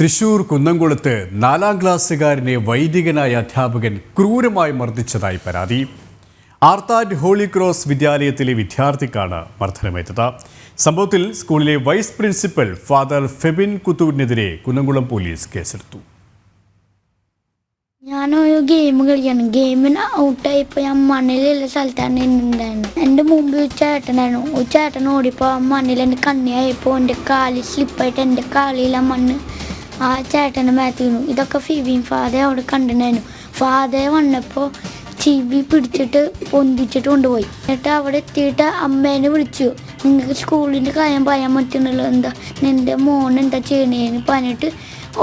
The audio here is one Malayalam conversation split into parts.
തൃശൂർ കുന്നംകുളത്ത് 4ാം ക്ലാസ്സുകാരനെ വൈദികനായ അധ്യാപകൻ ക്രൂരമായി മർദ്ദിച്ചതായി പരാതി. ആർത്താഡ് ഹോളി ക്രോസ് വിദ്യാലയത്തിലെ വിദ്യാർത്ഥിക്കാണ് മർദ്ദനമേറ്റത്. സംഭവത്തിൽ സ്കൂളിലെ വൈസ് പ്രിൻസിപ്പൽ ഫാദർ ഫെബിൻ കുത്തൂരിനെതിരെ കുന്നംകുളം പോലീസ് കേസെടുത്തു. ഞാനൊരു ഗെയിം കളിക്കണം. ഗെയിമിന് ഔട്ടായപ്പോൾ ഞാൻ മണ്ണിലുള്ള സ്ഥലത്താണ് ഉണ്ടായിരുന്നത്. എൻ്റെ മുമ്പിൽ ഒരു ചേട്ടനായിരുന്നു. ഒരു ചേട്ടൻ ഓടിപ്പോൾ ആ മണ്ണിൽ എൻ്റെ കണ്ണിയായപ്പോൾ എൻ്റെ കാലിൽ സ്ലിപ്പായിട്ട് എൻ്റെ കാലിൽ ആ മണ്ണ് ആ ചേട്ടൻ്റെ മേത്ത് വീണു. ഇതൊക്കെ ഫിബിൻ ഫാദർ അവിടെ കണ്ടിട്ടുണ്ടായിരുന്നു. ഫാദർ വന്നപ്പോൾ ചിബി പിടിച്ചിട്ട് പൊന്തിച്ചിട്ട് കൊണ്ടുപോയി. എന്നിട്ട് അവിടെ എത്തിയിട്ട് അമ്മേനെ വിളിച്ചു. നിങ്ങൾക്ക് സ്കൂളിൻ്റെ കാര്യം പറയാൻ പറ്റുന്നുള്ളൂ, എന്താ നിൻ്റെ മോൻ എന്താ ചെയ്യണേന്ന് പറഞ്ഞിട്ട്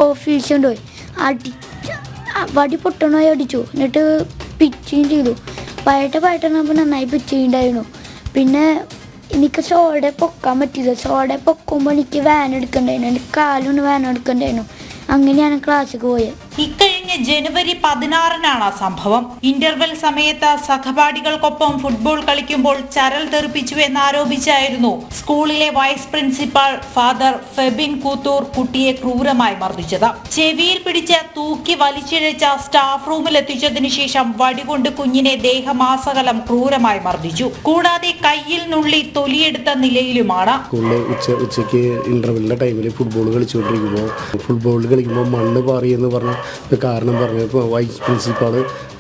ഓഫീസിൽ കൊണ്ടുപോയി. വടി പൊട്ടണമായി അടിച്ചു. എന്നിട്ട് പിച്ചും ചെയ്തു. പയറ്റപ്പോൾ നന്നായി പിച്ചുണ്ടായിരുന്നു. പിന്നെ എനിക്ക് സോഡ പൊക്കാൻ പറ്റില്ല. സോഡ പൊക്കുമ്പോൾ എനിക്ക് വാൻ എടുക്കണ്ടായിരുന്നു. എനിക്ക് കാലുകൊണ്ട് വാൻ എടുക്കണ്ടായിരുന്നു. അങ്ങനെയാണ് ക്ലാസ്സിൽ പോയത്. ഇക്കഴിഞ്ഞ ജനുവരി 16-നാണ് സംഭവം. ഇന്റർവെൽ സമയത്ത് സഹപാഠികൾക്കൊപ്പം ഫുട്ബോൾ കളിക്കുമ്പോൾ ചരൽ തെറിപ്പിച്ചു എന്നാരോപിച്ചായിരുന്നു സ്കൂളിലെ vice principal father Febin Koothur കുട്ടിയെ ക്രൂരമായി മർദ്ദിച്ചത്. ചെവിയിൽ പിടിച്ച് തൂക്കി വലിച്ചിഴച്ച സ്റ്റാഫ് റൂമിൽ എത്തിച്ചതിനു ശേഷം വടികൊണ്ട് കുഞ്ഞിനെ ദേഹമാസകലം ക്രൂരമായി മർദ്ദിച്ചു. കൂടാതെ കയ്യിൽ നുള്ളി തൊലിയെടുത്ത നിലയിലുമാണ്. ഉച്ചയ്ക്ക് ഇന്റർവെല്ലിന്റെ ടൈമിൽ ഫുട്ബോൾ കളിക്കുമ്പോൾ മണ്ണ് പാറി എന്ന് പറഞ്ഞ കാരണം പറഞ്ഞപ്പോൾ വൈസ് പ്രിൻസിപ്പാൾ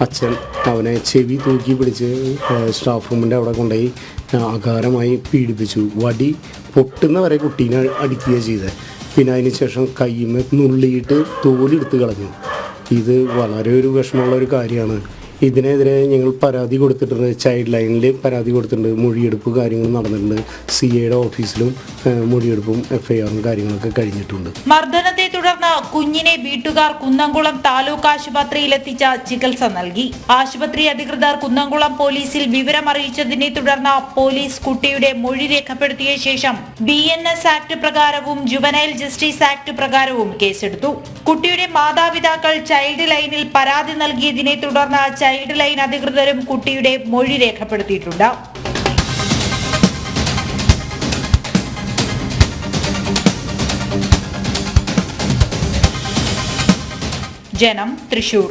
അച്ഛൻ അവനെ ചെവി തൂക്കി പിടിച്ച് സ്റ്റാഫ് റൂമിൻ്റെ അവിടെ കൊണ്ടുപോയി അകാരമായി പീഡിപ്പിച്ചു. വടി പൊട്ടുന്ന വരെ കുട്ടീനെ അടിക്കുകയാണ് ചെയ്തത്. പിന്നെ അതിന് ശേഷം കയ്യുമ്മ നുള്ളിയിട്ട് തോലെടുത്ത് കളഞ്ഞു. ഇത് വളരെ ഒരു വിഷമമുള്ള ഒരു കാര്യമാണ്. ഇതിനെതിരെ ഞങ്ങൾ പരാതി കൊടുത്തിട്ടുണ്ട്. ചൈൽഡ് ലൈനിൽ പരാതി കൊടുത്തിട്ടുണ്ട്. മൊഴിയെടുപ്പ് കാര്യങ്ങൾ നടന്നിട്ടുണ്ട്. CAയുടെ ഓഫീസിലും മൊഴിയെടുപ്പും FIRും കാര്യങ്ങളൊക്കെ കഴിഞ്ഞിട്ടുണ്ട്. മർദ്ദനത്തെ തുടർന്ന് കുഞ്ഞിനെ വീട്ടുകാർ കുന്നംകുളം താലൂക്ക് ആശുപത്രിയിൽ എത്തിച്ച ചികിത്സ നൽകി. ആശുപത്രി അധികൃതർ കുന്നംകുളം പോലീസിൽ വിവരമറിയിച്ചതിനെ തുടർന്ന് പോലീസ് കുട്ടിയുടെ മൊഴി രേഖപ്പെടുത്തിയ ശേഷം BNS ആക്ട് പ്രകാരവും ജുവനൈൽ ജസ്റ്റിസ് ആക്ട് പ്രകാരവും കേസെടുത്തു. കുട്ടിയുടെ മാതാപിതാക്കൾ ചൈൽഡ് ലൈനിൽ പരാതി നൽകിയതിനെ തുടർന്ന് ചൈൽഡ് ലൈൻ അധികൃതരും കുട്ടിയുടെ മൊഴി രേഖപ്പെടുത്തിയിട്ടുണ്ട്. ജനം, തൃശൂർ.